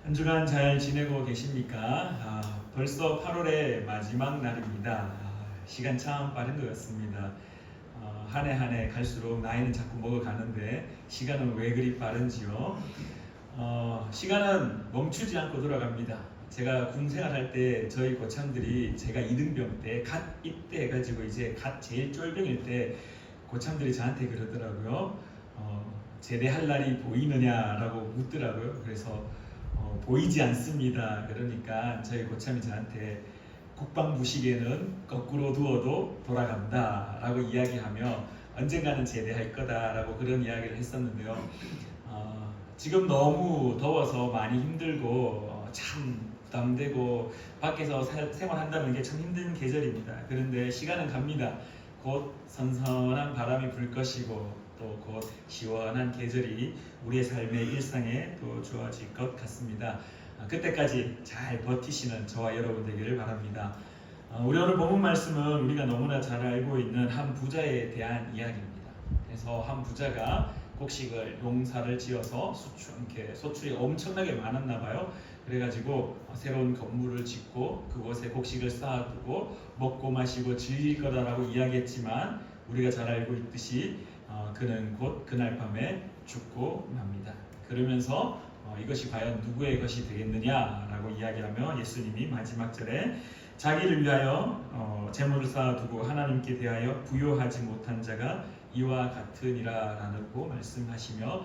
한 주간 잘 지내고 계십니까? 벌써 8월의 마지막 날입니다. 시간 참 빠른 것 같습니다. 한 해 한 해 갈수록 나이는 자꾸 먹어가는데 시간은 왜 그리 빠른지요? 시간은 멈추지 않고 돌아갑니다. 제가 군 생활할 때 저희 고참들이 제가 이등병 때 갓 입대해가지고 이제 갓 제일 쫄병일 때 고참들이 저한테 그러더라고요. 제대할 날이 보이느냐라고 묻더라고요. 그래서 보이지 않습니다. 그러니까 저희 고참이 저한테 국방부 시계는 거꾸로 두어도 돌아간다 라고 이야기하며 언젠가는 제대할 거다 라고 그런 이야기를 했었는데요. 지금 너무 더워서 많이 힘들고 참 부담되고 밖에서 생활한다는 게 참 힘든 계절입니다. 그런데 시간은 갑니다. 곧 선선한 바람이 불 것이고 또 곧 시원한 계절이 우리의 삶의 일상에 또 주어질 것 같습니다. 그때까지 잘 버티시는 저와 여러분 되기를 바랍니다. 우리 오늘 본문 말씀은 우리가 너무나 잘 알고 있는 한 부자에 대한 이야기입니다. 그래서 한 부자가 곡식을 농사를 지어서 소출이 엄청나게 많았나 봐요. 그래가지고 새로운 건물을 짓고 그곳에 곡식을 쌓아두고 먹고 마시고 즐길 거다라고 이야기했지만 우리가 잘 알고 있듯이 그는 곧 그날 밤에 죽고 맙니다. 그러면서 이것이 과연 누구의 것이 되겠느냐라고 이야기하며 예수님이 마지막 절에 자기를 위하여 재물을 쌓아두고 하나님께 대하여 부요하지 못한 자가 이와 같으니라 라고 말씀하시며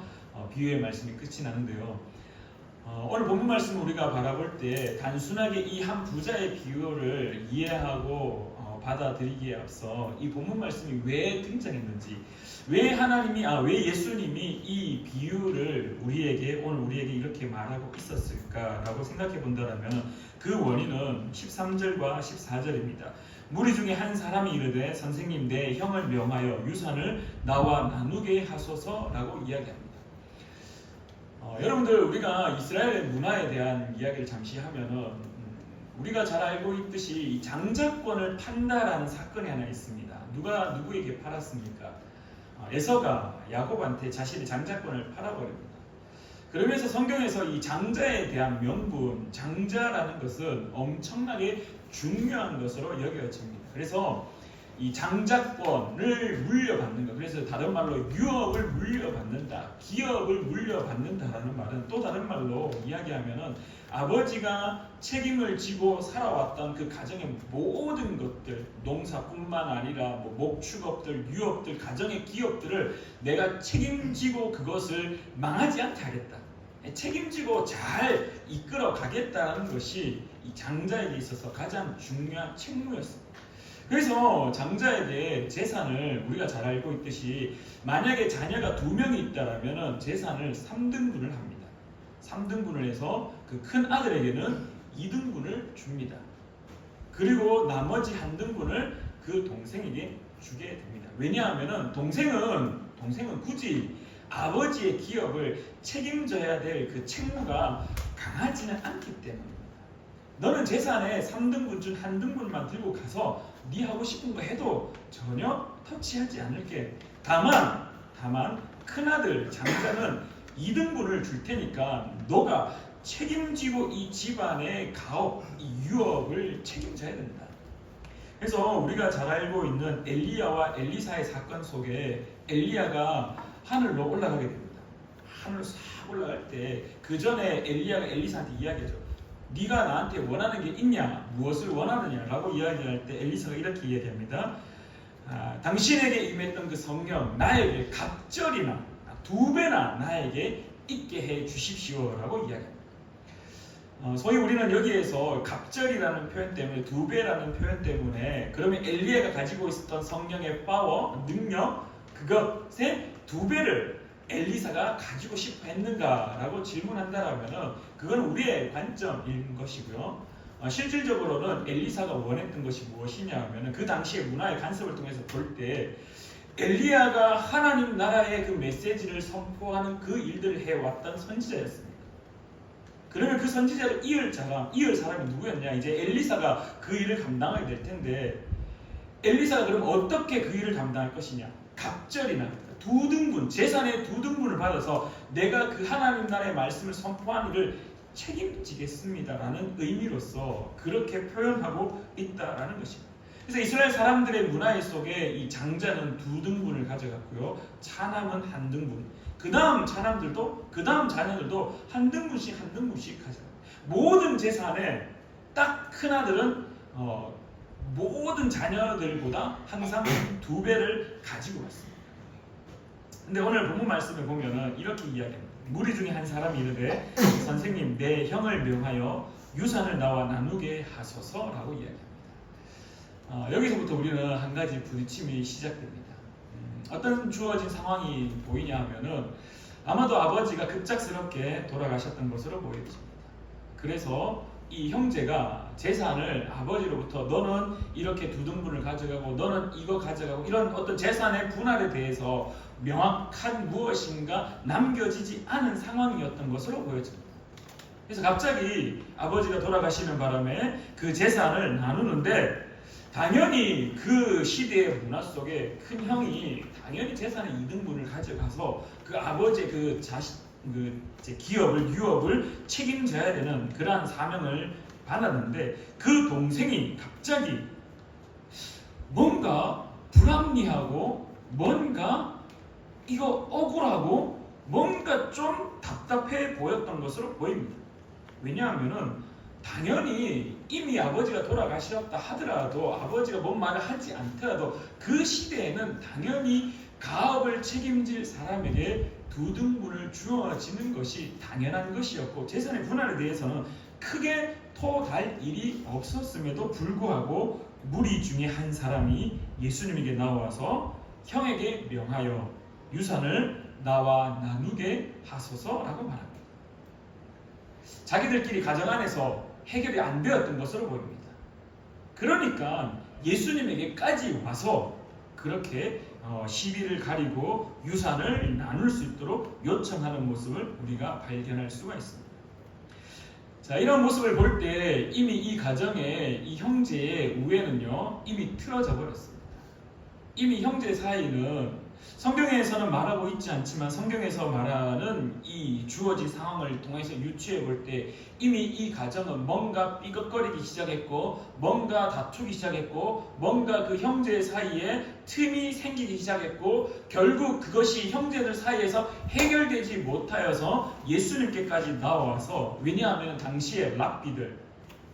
비유의 말씀이 끝이 나는데요. 오늘 본문 말씀을 우리가 바라볼 때 단순하게 이 한 부자의 비유를 이해하고 받아들이기에 앞서 이 본문 말씀이 왜 등장했는지, 왜 예수님이 이 비유를 오늘 우리에게 이렇게 말하고 있었을까라고 생각해 본다면 그 원인은 13절과 14절입니다. 무리 중에 한 사람이 이르되 선생님 내 형을 명하여 유산을 나와 나누게 하소서라고 이야기합니다. 여러분들 우리가 이스라엘의 문화에 대한 이야기를 잠시 하면은 우리가 잘 알고 있듯이 이 장자권을 판다라는 사건이 하나 있습니다. 누가 누구에게 팔았습니까? 에서가 야곱한테 자신의 장자권을 팔아버립니다. 그러면서 성경에서 이 장자에 대한 명분, 장자라는 것은 엄청나게 중요한 것으로 여겨집니다. 그래서 이 장자권을 물려받는 것, 그래서 다른 말로 유업을 물려받는다, 기업을 물려받는다라는 말은 또 다른 말로 이야기하면은 아버지가 책임을 지고 살아왔던 그 가정의 모든 것들, 농사뿐만 아니라 목축업들, 유업들, 가정의 기업들을 내가 책임지고 그것을 망하지 않게 하겠다, 책임지고 잘 이끌어 가겠다는 것이 이 장자에게 있어서 가장 중요한 책무였습니다. 그래서 장자에게 재산을 우리가 잘 알고 있듯이 만약에 자녀가 2명이 있다면 재산을 3등분을 합니다. 3등분을 해서 그 큰 아들에게는 2등분을 줍니다. 그리고 나머지 1등분을 그 동생에게 주게 됩니다. 왜냐하면 동생은 굳이 아버지의 기업을 책임져야 될 그 책무가 강하지는 않기 때문입니다. 너는 재산의 3등분 중 1등분만 들고 가서 네 하고 싶은 거 해도 전혀 터치하지 않을게. 다만 큰아들 장자는 2등분을 줄 테니까 너가 책임지고 이 집안의 가업, 이 유업을 책임져야 된다. 그래서 우리가 잘 알고 있는 엘리야와 엘리사의 사건 속에 엘리야가 하늘로 올라가게 됩니다. 하늘로 싹 올라갈 때 그 전에 엘리야가 엘리사한테 이야기하죠. 네가 나한테 원하는 게 있냐? 무엇을 원하느냐? 라고 이야기할 때 엘리사가 이렇게 이야기합니다. 당신에게 임했던 그 성령 나에게 갑절이나 2배나 나에게 있게 해 주십시오 라고 이야기합니다. 소위 우리는 여기에서 갑절이라는 표현 때문에 2배라는 표현 때문에 그러면 엘리야가 가지고 있었던 성령의 파워, 능력, 그것의 2배를 엘리사가 가지고 싶어 했는가라고 질문한다라면 그건 우리의 관점인 것이고요. 실질적으로는 엘리사가 원했던 것이 무엇이냐 하면 그 당시의 문화의 간섭을 통해서 볼 때 엘리야가 하나님 나라의 그 메시지를 선포하는 그 일들을 해왔던 선지자였습니다. 그러면 그 선지자를 이을 사람이 누구였냐? 이제 엘리사가 그 일을 감당하게 될 텐데 엘리사가 그럼 어떻게 그 일을 감당할 것이냐? 갑절이나 2등분, 재산의 2등분을 받아서 내가 그 하나님 나라의 말씀을 선포하는 일을 책임지겠습니다라는 의미로서 그렇게 표현하고 있다라는 것입니다. 그래서 이스라엘 사람들의 문화 속에 이 장자는 두 등분을 가져갔고요, 차남은 한 등분, 그 다음 차남들도 그 다음 자녀들도 한 등분씩 가져갑니다. 모든 재산에 딱 큰아들은 모든 자녀들보다 항상 2배를 가지고 갔습니다. 근데 오늘 본문 말씀을 보면은 이렇게 이야기합니다. 무리 중에 한 사람이 이르되 선생님, 내 형을 명하여 유산을 나와 나누게 하소서라고 이야기합니다. 여기서부터 우리는 한 가지 부딪힘이 시작됩니다. 어떤 주어진 상황이 보이냐 하면은 아마도 아버지가 급작스럽게 돌아가셨던 것으로 보여집니다. 그래서 이 형제가 재산을 아버지로부터 너는 이렇게 2등분을 가져가고 너는 이거 가져가고 이런 어떤 재산의 분할에 대해서 명확한 무엇인가 남겨지지 않은 상황이었던 것으로 보여집니다. 그래서 갑자기 아버지가 돌아가시는 바람에 그 재산을 나누는데, 당연히 그 시대의 문화 속에 큰 형이 당연히 재산의 2등분을 가져가서 그 아버지의 그 기업을, 유업을 책임져야 되는 그러한 사명을 받았는데, 그 동생이 갑자기 뭔가 불합리하고 뭔가 이거 억울하고 뭔가 좀 답답해 보였던 것으로 보입니다. 왜냐하면은 당연히 이미 아버지가 돌아가셨다 하더라도, 아버지가 뭔 말을 하지 않더라도 그 시대에는 당연히 가업을 책임질 사람에게 2등분을 주어지는 것이 당연한 것이었고, 재산의 분할에 대해서는 크게 토달 일이 없었음에도 불구하고 무리 중에 한 사람이 예수님에게 나와서 형에게 명하여 유산을 나와 나누게 하소서라고 말합니다. 자기들끼리 가정 안에서 해결이 안 되었던 것으로 보입니다. 그러니까 예수님에게까지 와서 그렇게 시비를 가리고 유산을 나눌 수 있도록 요청하는 모습을 우리가 발견할 수가 있습니다. 자, 이런 모습을 볼 때 이미 이 가정의 이 형제의 우애는요, 이미 틀어져 버렸습니다. 이미 형제 사이는 성경에서는 말하고 있지 않지만 성경에서 말하는 이 주어진 상황을 통해서 유추해 볼 때 이미 이 가정은 뭔가 삐걱거리기 시작했고, 뭔가 다투기 시작했고, 뭔가 그 형제 사이에 틈이 생기기 시작했고, 결국 그것이 형제들 사이에서 해결되지 못하여서 예수님께까지 나와서, 왜냐하면 당시에 랍비들,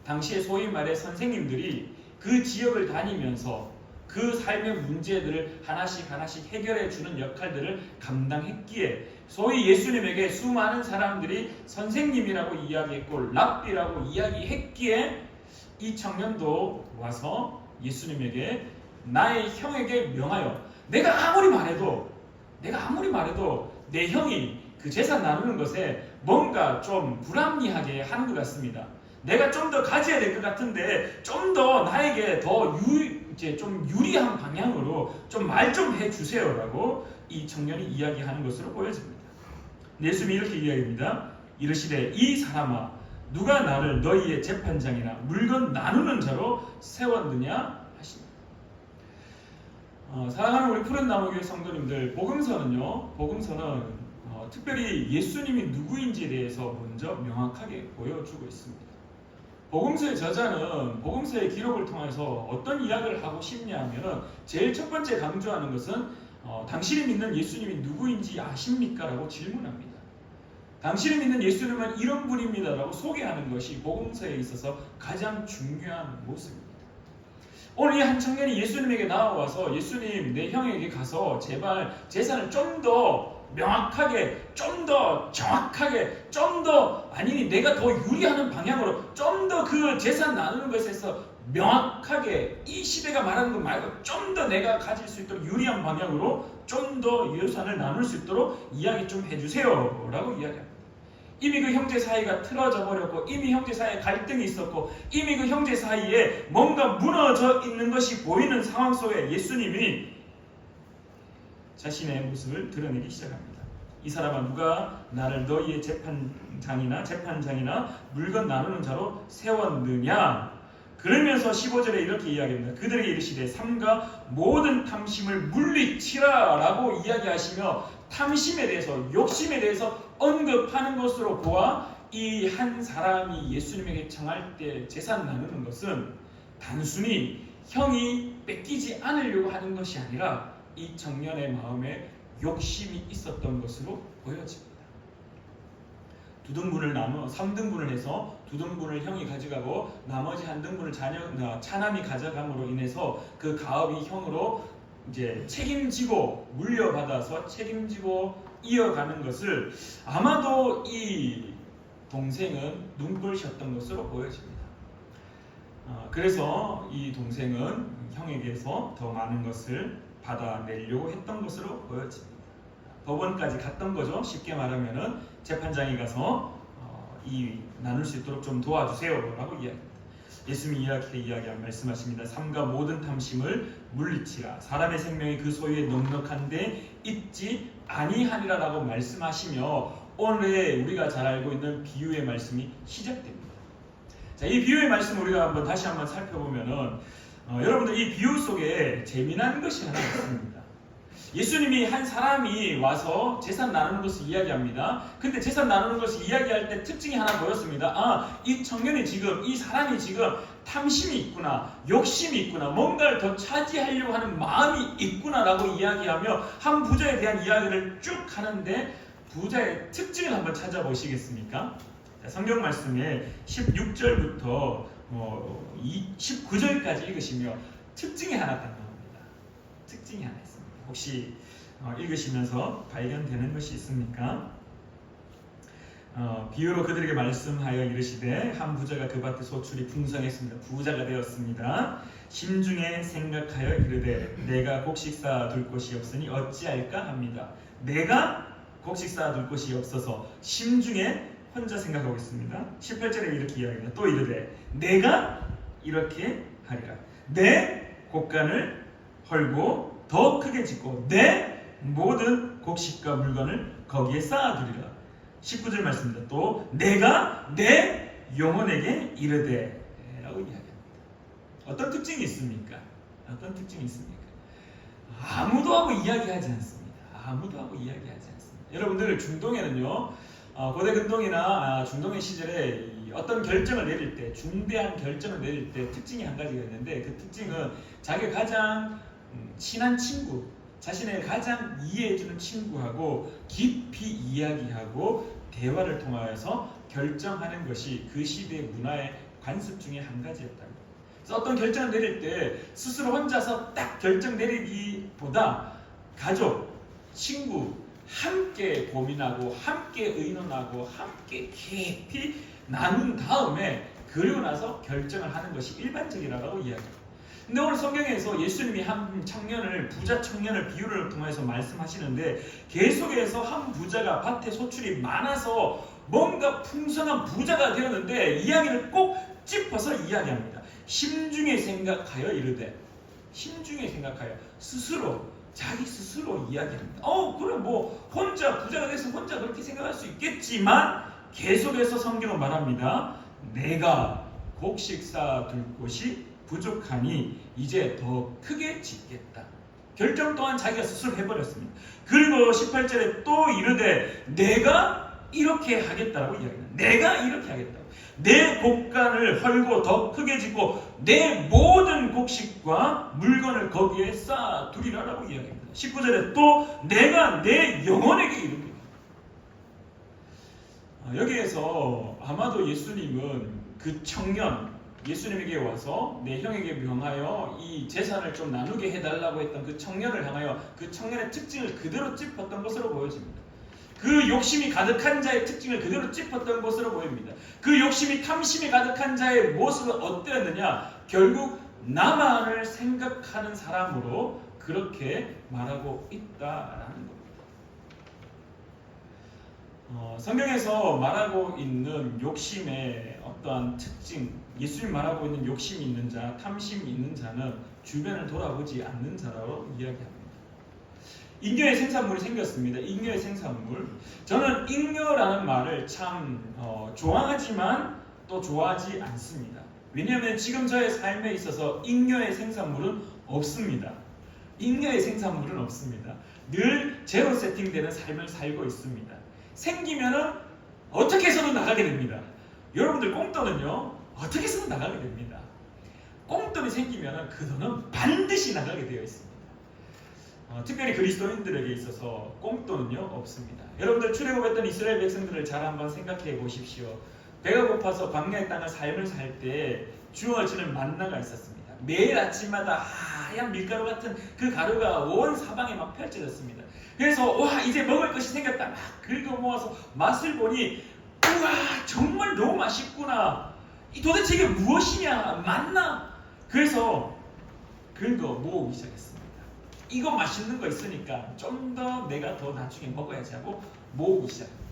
당시에 소위 말해 선생님들이 그 지역을 다니면서 그 삶의 문제들을 하나씩 해결해 주는 역할들을 감당했기에, 소위 예수님에게 수많은 사람들이 선생님이라고 이야기했고 랍비라고 이야기했기에 이 청년도 와서 예수님에게 나의 형에게 명하여, 내가 아무리 말해도 내 형이 그 재산 나누는 것에 뭔가 좀 불합리하게 하는 것 같습니다. 내가 좀 더 가져야 될 것 같은데 좀 더 나에게 더 좀 유리한 방향으로 좀 말 좀 해주세요라고 이 청년이 이야기하는 것으로 보여집니다. 예수님이 이렇게 이야기합니다. 이르시되 이 사람아, 누가 나를 너희의 재판장이나 물건 나누는 자로 세웠느냐 하십니다. 사랑하는 우리 푸른나무교회 성도님들, 복음서는 특별히 예수님이 누구인지에 대해서 먼저 명확하게 보여주고 있습니다. 복음서의 저자는 복음서의 기록을 통해서 어떤 이야기를 하고 싶냐 하면은 제일 첫 번째 강조하는 것은 당신이 믿는 예수님이 누구인지 아십니까? 라고 질문합니다. 당신이 믿는 예수님은 이런 분입니다 라고 소개하는 것이 복음서에 있어서 가장 중요한 모습입니다. 오늘 이 한 청년이 예수님에게 나와서 예수님, 내 형에게 가서 제발 재산을 좀 더 명확하게, 좀 더 정확하게, 아니니 내가 더 유리하는 방향으로 좀 더 그 재산 나누는 것에서 명확하게, 이 시대가 말하는 것 말고 좀 더 내가 가질 수 있도록 유리한 방향으로 좀 더 유산을 나눌 수 있도록 이야기 좀 해주세요 라고 이야기합니다. 이미 그 형제 사이가 틀어져 버렸고, 이미 형제 사이에 갈등이 있었고, 이미 그 형제 사이에 뭔가 무너져 있는 것이 보이는 상황 속에 예수님이 자신의 모습을 드러내기 시작합니다. 이 사람아, 누가 나를 너희의 재판장이나 물건 나누는 자로 세웠느냐? 그러면서 15절에 이렇게 이야기합니다. 그들에게 이르시되 삼가 모든 탐심을 물리치라 라고 이야기하시며 탐심에 대해서, 욕심에 대해서 언급하는 것으로 보아 이 한 사람이 예수님에게 청할 때 재산 나누는 것은 단순히 형이 뺏기지 않으려고 하는 것이 아니라 이 청년의 마음에 욕심이 있었던 것으로 보여집니다. 3등분을 해서 2등분을 형이 가져가고 나머지 1등분을 차남이 가져감으로 인해서 그 가업이 형으로 이제 책임지고 물려받아서 책임지고 이어가는 것을 아마도 이 동생은 눈꼴이었던 것으로 보여집니다. 그래서 이 동생은 형에게서 더 많은 것을 받아내려고 했던 것으로 보여집니다. 법원까지 갔던 거죠. 쉽게 말하면은 재판장에 가서 이 나눌 수 있도록 좀 도와주세요 라고 이야기합니다. 예수님이 이렇게 말씀하십니다. 삼가 모든 탐심을 물리치라. 사람의 생명이 그 소유에 넉넉한데 있지 아니하니라 라고 말씀하시며 오늘의 우리가 잘 알고 있는 비유의 말씀이 시작됩니다. 자, 이 비유의 말씀 우리가 다시 한번 살펴보면은 여러분들 이 비유 속에 재미난 것이 하나 있습니다. 예수님이 한 사람이 와서 재산 나누는 것을 이야기합니다. 근데 재산 나누는 것을 이야기할 때 특징이 하나 보였습니다. 이 청년이 지금, 이 사람이 지금 탐심이 있구나, 욕심이 있구나, 뭔가를 더 차지하려고 하는 마음이 있구나 라고 이야기하며 한 부자에 대한 이야기를 쭉 하는데 부자의 특징을 한번 찾아보시겠습니까? 성경 말씀에 16절부터 19절까지 읽으시며 특징이 하나 딱 나옵니다. 특징이 하나 있습니다. 혹시 읽으시면서 발견되는 것이 있습니까? 비유로 그들에게 말씀하여 이르시되 한 부자가 그 밭에 소출이 풍성했습니다. 부자가 되었습니다. 심중에 생각하여 이르되 내가 곡식 쌓아둘 곳이 없으니 어찌할까 합니다. 내가 곡식 쌓아둘 곳이 없어서 심중에 혼자 생각하고 있습니다. 18절에 이렇게 이야기합니다. 또 이르되 내가 이렇게 하리라. 내 곡간을 헐고 더 크게 짓고 내 모든 곡식과 물건을 거기에 쌓아두리라. 19절 말씀입니다. 또 내가 내 영혼에게 이르되 라고 이야기합니다. 어떤 특징이 있습니까? 어떤 특징이 있습니까? 아무도 하고 이야기하지 않습니다. 아무도 하고 이야기하지 않습니다. 여러분들 중동에는요, 고대 근동이나 중동의 시절에 어떤 결정을 내릴 때, 중대한 결정을 내릴 때 특징이 한 가지가 있는데 그 특징은 자기가 가장 친한 친구, 자신을 가장 이해해주는 친구하고 깊이 이야기하고 대화를 통하여서 결정하는 것이 그 시대의 문화의 관습 중에 한 가지였다. 그래서 어떤 결정을 내릴 때 스스로 혼자서 딱 결정 내리기보다 가족, 친구 함께 고민하고 함께 의논하고 함께 깊이 나눈 다음에 그리고 나서 결정을 하는 것이 일반적이라고 이야기합니다. 근데 오늘 성경에서 예수님이 한 청년을, 부자 청년을 비유를 통해서 말씀하시는데 계속해서 한 부자가 밭에 소출이 많아서 뭔가 풍성한 부자가 되었는데 이야기를 꼭 짚어서 이야기합니다. 심중에 생각하여 이르되, 심중에 생각하여 스스로, 자기 스스로 이야기합니다. 그래 혼자 부자가 돼서 혼자 그렇게 생각할 수 있겠지만 계속해서 성경은 말합니다. 내가 곡식 쌓아둘 곳이 부족하니 이제 더 크게 짓겠다. 결정 또한 자기가 스스로 해버렸습니다. 그리고 18절에 또 이르되 내가 이렇게 하겠다라고 이야기합니다. 내가 이렇게 하겠다고. 내 곡간을 헐고 더 크게 짓고 내 모든 곡식과 물건을 거기에 쌓아두리라라고 이야기합니다. 19절에 또 내가 내 영혼에게 이릅니다. 여기에서 아마도 예수님은 그 청년, 예수님에게 와서 내 형에게 명하여 이 재산을 좀 나누게 해달라고 했던 그 청년을 향하여 그 청년의 특징을 그대로 짚었던 것으로 보여집니다. 그 욕심이 가득한 자의 특징을 그대로 짚었던 것으로 보입니다. 그 욕심이 탐심이 가득한 자의 모습은 어땠느냐? 결국 나만을 생각하는 사람으로 그렇게 말하고 있다라는 겁니다. 성경에서 말하고 있는 욕심의 어떠한 특징, 예수님 말하고 있는 욕심이 있는 자, 탐심이 있는 자는 주변을 돌아보지 않는 자라고 이야기합니다. 잉여의 생산물이 생겼습니다. 잉여의 생산물. 저는 잉여라는 말을 참 좋아하지만 또 좋아하지 않습니다. 왜냐하면 지금 저의 삶에 있어서 잉여의 생산물은 없습니다. 잉여의 생산물은 없습니다. 늘 제로 세팅되는 삶을 살고 있습니다. 생기면은 어떻게 해서든 나가게 됩니다. 여러분들 꽁돈은요 어떻게 해서든 나가게 됩니다. 꽁돈이 생기면 그 돈은 반드시 나가게 되어 있습니다. 특별히 그리스도인들에게 있어서 꽁돈은요 없습니다. 여러분들 출애굽했던 이스라엘 백성들을 잘 한번 생각해 보십시오. 배가 고파서 광야의 땅을 삶을 살 때 주어지는 만나가 있었습니다. 매일 아침마다 하얀 밀가루 같은 그 가루가 온 사방에 막 펼쳐졌습니다. 그래서 와 이제 먹을 것이 생겼다 막 긁어 모아서 맛을 보니 우와 정말 너무 맛있구나. 도대체 이게 무엇이냐 맞나? 그래서 긁어 모으기 시작했습니다. 이거 맛있는 거 있으니까 좀 더 내가 더 나중에 먹어야지 하고 모으기 시작합니다.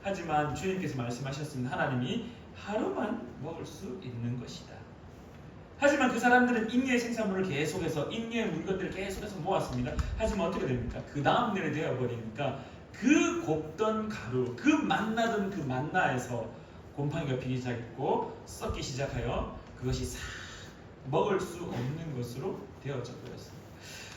하지만 주님께서 말씀하셨습니다. 하나님이 하루만 먹을 수 있는 것이다. 하지만 그 사람들은 잉여의 생산물을 계속해서 잉여의 물건들을 계속해서 모았습니다. 하지만 어떻게 됩니까? 그 다음 날이 되어버리니까 그 곱던 가루, 그 만나던 그 만나에서 곰팡이가 피기 시작했고 썩기 시작하여 그것이 싹 먹을 수 없는 것으로 되어져 버렸습니다.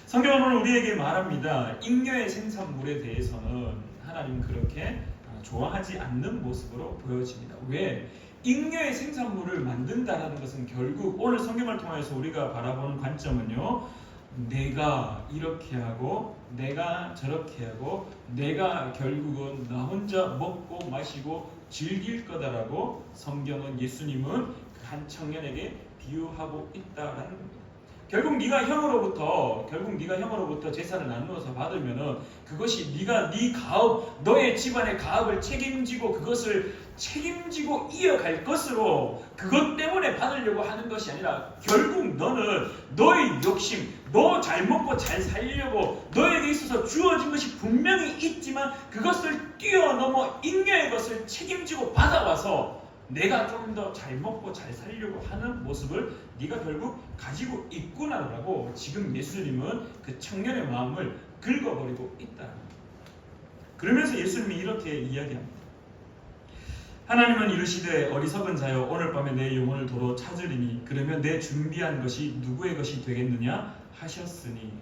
성경은 오늘 우리에게 말합니다. 잉여의 생산물에 대해서는 하나님은 그렇게 좋아하지 않는 모습으로 보여집니다. 왜? 잉여의 생산물을 만든다라는 것은 결국 오늘 성경을 통해서 우리가 바라보는 관점은요. 내가 이렇게 하고 내가 저렇게 하고 내가 결국은 나 혼자 먹고 마시고 즐길 거다라고 성경은 예수님은 그 한 청년에게 비유하고 있다라는 겁니다. 결국 네가 형으로부터 제사를 나누어서 받으면은 그것이 네가 네 가업, 너의 집안의 가업을 책임지고 그것을 책임지고 이어갈 것으로 그것 때문에 받으려고 하는 것이 아니라 결국 너는 너의 욕심, 너 잘 먹고 잘 살려고 너에게 있어서 주어진 것이 분명히 있지만 그것을 뛰어넘어 잉여의 것을 책임지고 받아와서 내가 좀 더 잘 먹고 잘 살려고 하는 모습을 네가 결국 가지고 있구나라고 지금 예수님은 그 청년의 마음을 긁어버리고 있다. 그러면서 예수님이 이렇게 이야기합니다. 하나님은 이르시되 어리석은 자여 오늘 밤에 내 영혼을 도로 찾으리니 그러면 내 준비한 것이 누구의 것이 되겠느냐 하셨으니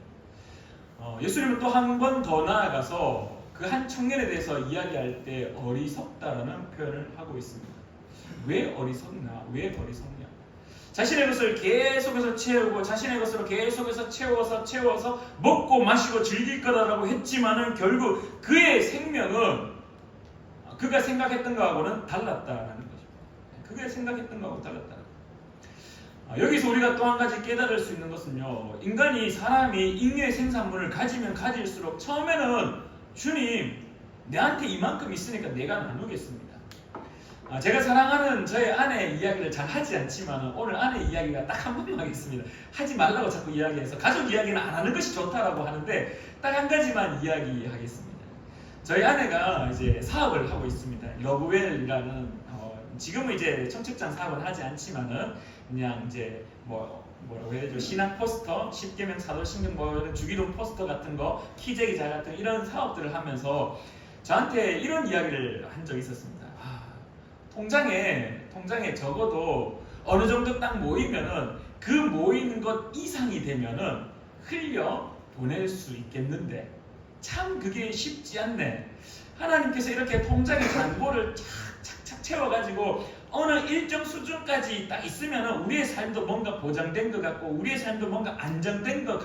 예수님은 또 한 번 더 나아가서 그 한 청년에 대해서 이야기할 때 어리석다라는 표현을 하고 있습니다. 왜 어리석나? 왜 어리석냐? 자신의 것을 계속해서 채우고 자신의 것으로 계속해서 채워서 먹고 마시고 즐길 거다라고 했지만은 결국 그의 생명은 그가 생각했던 것하고는 달랐다라는 거죠. 그가 생각했던 것하고 달랐다. 여기서 우리가 또 한 가지 깨달을 수 있는 것은요. 사람이 잉여의 생산물을 가지면 가질수록 처음에는 주님 내한테 이만큼 있으니까 내가 나누겠습니다. 제가 사랑하는 저의 아내의 이야기를 잘 하지 않지만 오늘 아내 이야기가 딱 한 번만 하겠습니다. 하지 말라고 자꾸 이야기해서 가족 이야기는 안 하는 것이 좋다라고 하는데 딱 한 가지만 이야기하겠습니다. 저희 아내가 이제 사업을 하고 있습니다. 러브웰이라는 지금은 이제 청첩장 사업은 하지 않지만은 그냥 이제 뭐라고 해야죠? 신학 포스터, 10계명 사도신경 이런 주기도 포스터 같은 거, 키재기자 같은 이런 사업들을 하면서 저한테 이런 이야기를 한 적이 있었습니다. 통장에 적어도 어느 정도 딱 모이면은 그 모이는 것 이상이 되면은 흘려 보낼 수 있겠는데 참 그게 쉽지 않네. 하나님께서 이렇게 통장의 잔고를 착착착 채워가지고 어느 일정 수준까지 딱 있으면은 우리의 삶도 뭔가 보장된 것 같고 우리의 삶도 뭔가 안정된 것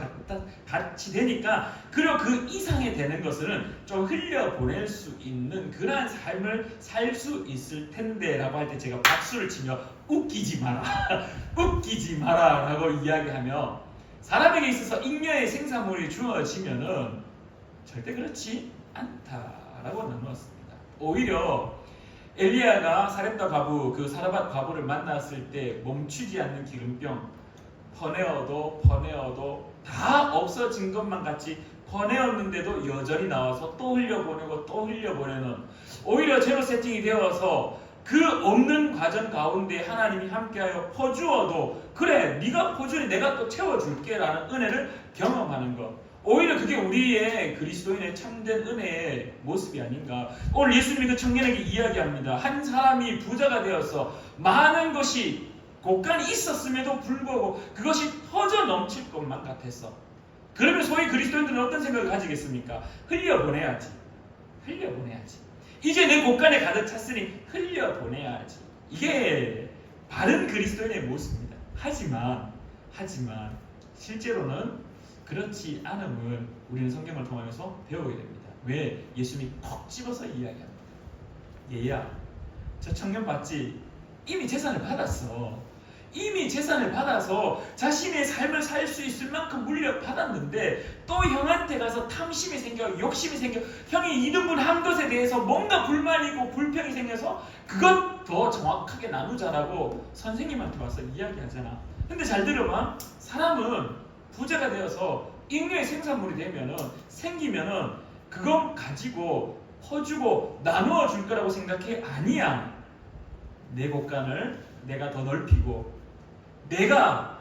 같이 되니까 그리고 그 이상이 되는 것은 좀 흘려보낼 수 있는 그러한 삶을 살 수 있을 텐데 라고 할 때 제가 박수를 치며 웃기지 마라 라고 이야기하며 사람에게 있어서 잉여의 생산물이 주어지면은 절대 그렇지 않다라고 나누었습니다. 오히려 엘리야가 사렙다 과부, 그 사르밧 과부를 만났을 때 멈추지 않는 기름병, 퍼내어도 다 없어진 것만 같이 퍼내었는데도 여전히 나와서 또 흘려보내고 또 흘려보내는, 오히려 제로 세팅이 되어서 그 없는 과정 가운데 하나님이 함께하여 퍼주어도 그래 네가 퍼주니 내가 또 채워줄게 라는 은혜를 경험하는 것, 오히려 그게 우리의 그리스도인의 참된 은혜의 모습이 아닌가. 오늘 예수님이 그 청년에게 이야기합니다. 한 사람이 부자가 되어서 많은 것이 곳간이 있었음에도 불구하고 그것이 터져 넘칠 것만 같았어. 그러면 소위 그리스도인들은 어떤 생각을 가지겠습니까? 흘려보내야지. 이제 내 곳간에 가득 찼으니 흘려보내야지. 이게 바른 그리스도인의 모습입니다. 하지만 실제로는 그렇지 않음을 우리는 성경을 통하여서 배우게 됩니다. 왜? 예수님이 콕 집어서 이야기합니다. 얘야, 저 청년 봤지? 이미 재산을 받았어. 이미 재산을 받아서 자신의 삶을 살 수 있을 만큼 물려받았는데 또 형한테 가서 탐심이 생겨, 욕심이 생겨, 형이 이등분 한 것에 대해서 뭔가 불만이고 불평이 생겨서 그것 더 정확하게 나누자라고 선생님한테 와서 이야기하잖아. 근데 잘 들어봐. 사람은 부자가 되어서 잉여의 생산물이 생기면은 그건 가지고 퍼주고 나누어 줄 거라고 생각해? 아니야. 내 곳간을 내가 더 넓히고 내가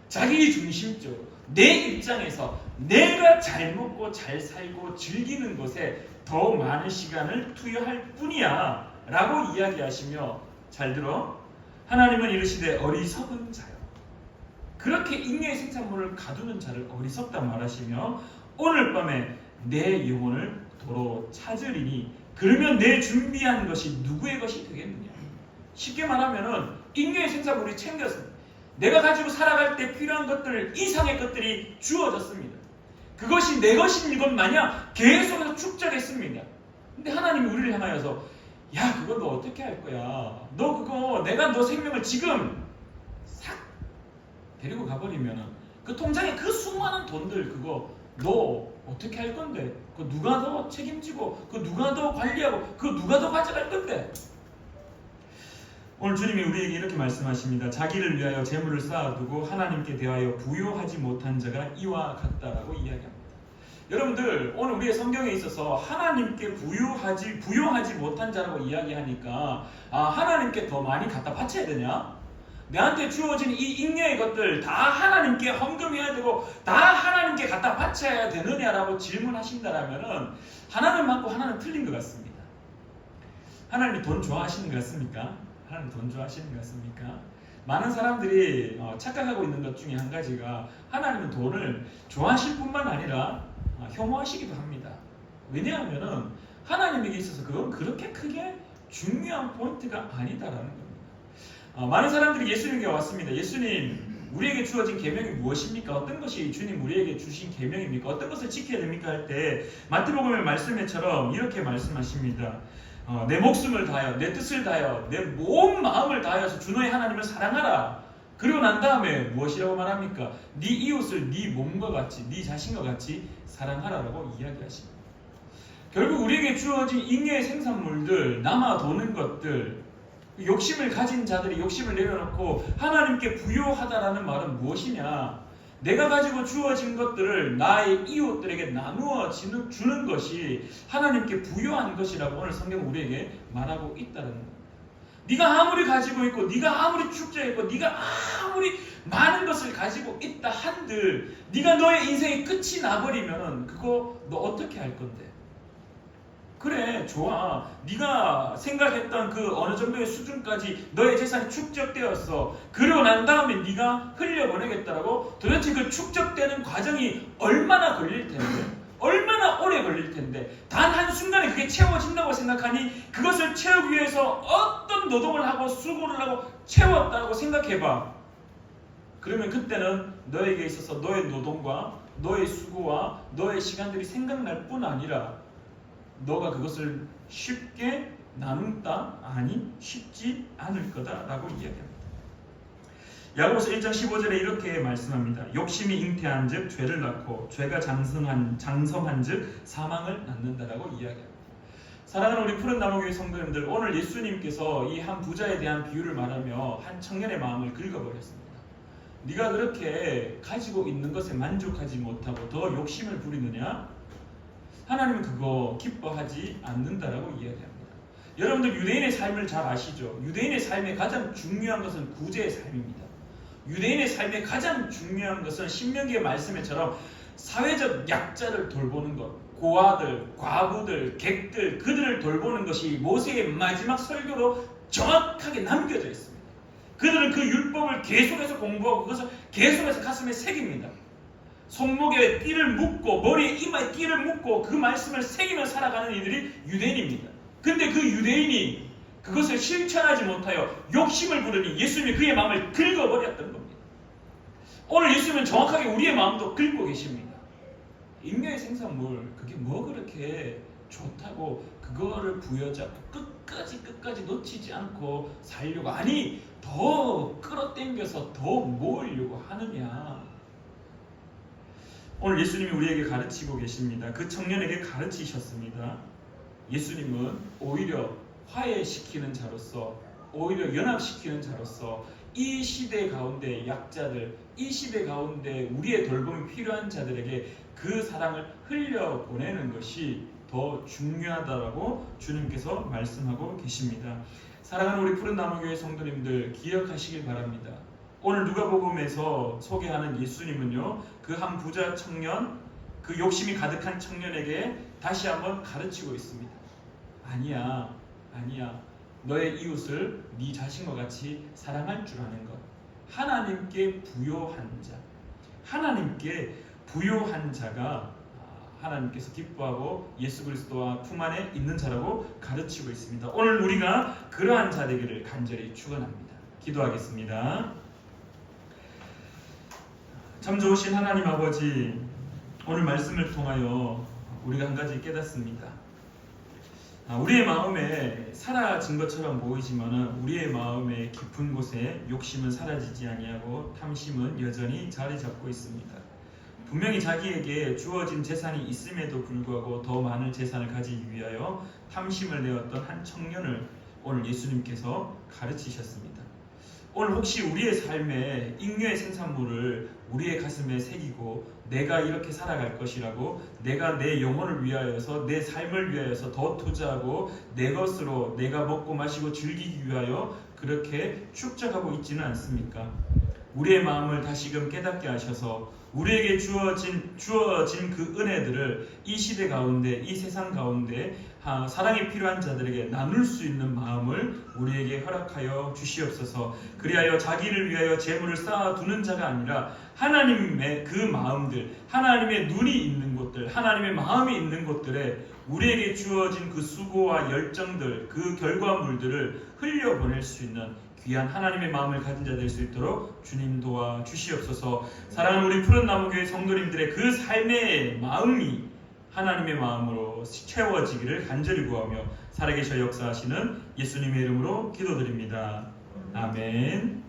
자기 중심적으로 내 입장에서 내가 잘 먹고 잘 살고 즐기는 것에 더 많은 시간을 투여할 뿐이야 라고 이야기하시며, 잘 들어, 하나님은 이르시되 어리석은 자요, 그렇게 잉여의 생산물을 가두는 자를 어리석다 말하시며 오늘 밤에 내 영혼을 도로 찾으리니 그러면 내 준비한 것이 누구의 것이 되겠느냐. 쉽게 말하면은 잉여의 생산물이 챙겼습니다. 내가 가지고 살아갈 때 필요한 것들 이상의 것들이 주어졌습니다. 그것이 내 것인 것 마냥 계속해서 축적했습니다. 근데 하나님이 우리를 향하여서 야, 그거 너 어떻게 할 거야? 너 그거 내가 너 생명을 지금 싹 데리고 가버리면은 그 통장에 그 수많은 돈들 그거 너 어떻게 할 건데? 그 누가 더 책임지고 그 누가 더 관리하고 그 누가 더 가져갈 건데? 오늘 주님이 우리에게 이렇게 말씀하십니다. 자기를 위하여 재물을 쌓아두고 하나님께 대하여 부요하지 못한 자가 이와 같다라고 이야기합니다. 여러분들, 오늘 우리의 성경에 있어서 하나님께 부요하지 못한 자라고 이야기하니까 하나님께 더 많이 갖다 바쳐야 되냐? 내한테 주어진 이 잉여의 것들 다 하나님께 헌금해야 되고 다 하나님께 갖다 바쳐야 되느냐라고 질문하신다라면은 하나는 맞고 하나는 틀린 것 같습니다. 하나님이 돈 좋아하시는 것 같습니까? 하나님 돈 좋아하시는 것 같습니까? 많은 사람들이 착각하고 있는 것 중에 한 가지가 하나님은 돈을 좋아하실 뿐만 아니라 혐오하시기도 합니다. 왜냐하면은 하나님에게 있어서 그건 그렇게 크게 중요한 포인트가 아니다라는 겁니다. 많은 사람들이 예수님에게 왔습니다. 예수님, 우리에게 주어진 계명이 무엇입니까? 어떤 것이 주님 우리에게 주신 계명입니까? 어떤 것을 지켜야 됩니까? 할 때 마태복음의 말씀에처럼 이렇게 말씀하십니다. 내 목숨을 다하여 내 뜻을 다하여 내 온 마음을 다하여서 주 너의 하나님을 사랑하라. 그리고 난 다음에 무엇이라고 말합니까? 네 이웃을 네 몸과 같이 네 자신과 같이 사랑하라라고 이야기하십니다. 결국 우리에게 주어진 잉여의 생산물들, 남아 도는 것들, 욕심을 가진 자들이 욕심을 내려놓고 하나님께 부요하다라는 말은 무엇이냐? 내가 가지고 주어진 것들을 나의 이웃들에게 나누어 주는 것이 하나님께 부요한 것이라고 오늘 성경은 우리에게 말하고 있다는 겁니다. 네가 아무리 가지고 있고 네가 아무리 축제했고 네가 아무리 많은 것을 가지고 있다 한들 네가 너의 인생의 끝이 나버리면 그거 너 어떻게 할 건데? 그래, 좋아. 네가 생각했던 그 어느 정도의 수준까지 너의 재산이 축적되었어. 그러고 난 다음에 네가 흘려보내겠다라고 도대체 그 축적되는 과정이 얼마나 걸릴 텐데, 얼마나 오래 걸릴 텐데, 단 한순간에 그게 채워진다고 생각하니 그것을 채우기 위해서 어떤 노동을 하고 수고를 하고 채웠다고 생각해봐. 그러면 그때는 너에게 있어서 너의 노동과 너의 수고와 너의 시간들이 생각날 뿐 아니라 너가 그것을 쉽게 나눈다? 아니, 쉽지 않을 거다라고 이야기합니다. 야고보서 1장 15절에 이렇게 말씀합니다. 욕심이 잉태한 즉 죄를 낳고 죄가 장성한 즉 사망을 낳는다라고 이야기합니다. 사랑하는 우리 푸른 나무교회 성도님들, 오늘 예수님께서 이 한 부자에 대한 비유를 말하며 한 청년의 마음을 긁어버렸습니다. 네가 그렇게 가지고 있는 것에 만족하지 못하고 더 욕심을 부리느냐? 하나님은 그거 기뻐하지 않는다라고 이야기합니다. 여러분들 유대인의 삶을 잘 아시죠? 유대인의 삶의 가장 중요한 것은 구제의 삶입니다. 유대인의 삶의 가장 중요한 것은 신명기의 말씀에처럼 사회적 약자를 돌보는 것, 고아들, 과부들, 객들, 그들을 돌보는 것이 모세의 마지막 설교로 정확하게 남겨져 있습니다. 그들은 그 율법을 계속해서 공부하고 그것을 계속해서 가슴에 새깁니다. 손목에 띠를 묶고 머리에 이마에 띠를 묶고 그 말씀을 새기며 살아가는 이들이 유대인입니다. 근데 그 유대인이 그것을 실천하지 못하여 욕심을 부르니 예수님이 그의 마음을 긁어버렸던 겁니다. 오늘 예수님은 정확하게 우리의 마음도 긁고 계십니다. 인류의 생산물 그게 뭐 그렇게 좋다고 그거를 부여잡고 끝까지 놓치지 않고 살려고, 아니 더 끌어당겨서 더 모으려고 하느냐. 오늘 예수님이 우리에게 가르치고 계십니다. 그 청년에게 가르치셨습니다. 예수님은 오히려 화해시키는 자로서, 오히려 연합시키는 자로서 이 시대 가운데 약자들, 이 시대 가운데 우리의 돌봄이 필요한 자들에게 그 사랑을 흘려보내는 것이 더 중요하다라고 주님께서 말씀하고 계십니다. 사랑하는 우리 푸른나무교회 성도님들, 기억하시길 바랍니다. 오늘 누가복음에서 소개하는 예수님은요, 그 한 부자 청년, 그 욕심이 가득한 청년에게 다시 한번 가르치고 있습니다. 아니야. 너의 이웃을 네 자신과 같이 사랑할 줄 아는 것. 하나님께 부요한 자, 하나님께 부요한 자가 하나님께서 기뻐하고 예수 그리스도와 품 안에 있는 자라고 가르치고 있습니다. 오늘 우리가 그러한 자 되기를 간절히 축원합니다. 기도하겠습니다. 참 좋으신 하나님 아버지, 오늘 말씀을 통하여 우리가 한 가지 깨닫습니다. 우리의 마음에 사라진 것처럼 보이지만 우리의 마음의 깊은 곳에 욕심은 사라지지 아니하고 탐심은 여전히 자리 잡고 있습니다. 분명히 자기에게 주어진 재산이 있음에도 불구하고 더 많은 재산을 가지기 위하여 탐심을 내었던 한 청년을 오늘 예수님께서 가르치셨습니다. 오늘 혹시 우리의 삶에 잉여의 생산물을 우리의 가슴에 새기고 내가 이렇게 살아갈 것이라고, 내가 내 영혼을 위하여서, 내 삶을 위하여서 더 투자하고 내 것으로 내가 먹고 마시고 즐기기 위하여 그렇게 축적하고 있지는 않습니까? 우리의 마음을 다시금 깨닫게 하셔서 우리에게 주어진 그 은혜들을 이 시대 가운데, 이 세상 가운데 사랑이 필요한 자들에게 나눌 수 있는 마음을 우리에게 허락하여 주시옵소서. 그리하여 자기를 위하여 재물을 쌓아두는 자가 아니라 하나님의 그 마음들, 하나님의 눈이 있는 곳들, 하나님의 마음이 있는 곳들에 우리에게 주어진 그 수고와 열정들, 그 결과물들을 흘려보낼 수 있는 귀한 하나님의 마음을 가진 자 될 수 있도록 주님 도와 주시옵소서. 사랑하는 우리 푸른나무교회 성도님들의 그 삶의 마음이 하나님의 마음으로 채워지기를 간절히 구하며 살아계셔 역사하시는 예수님의 이름으로 기도드립니다. 아멘.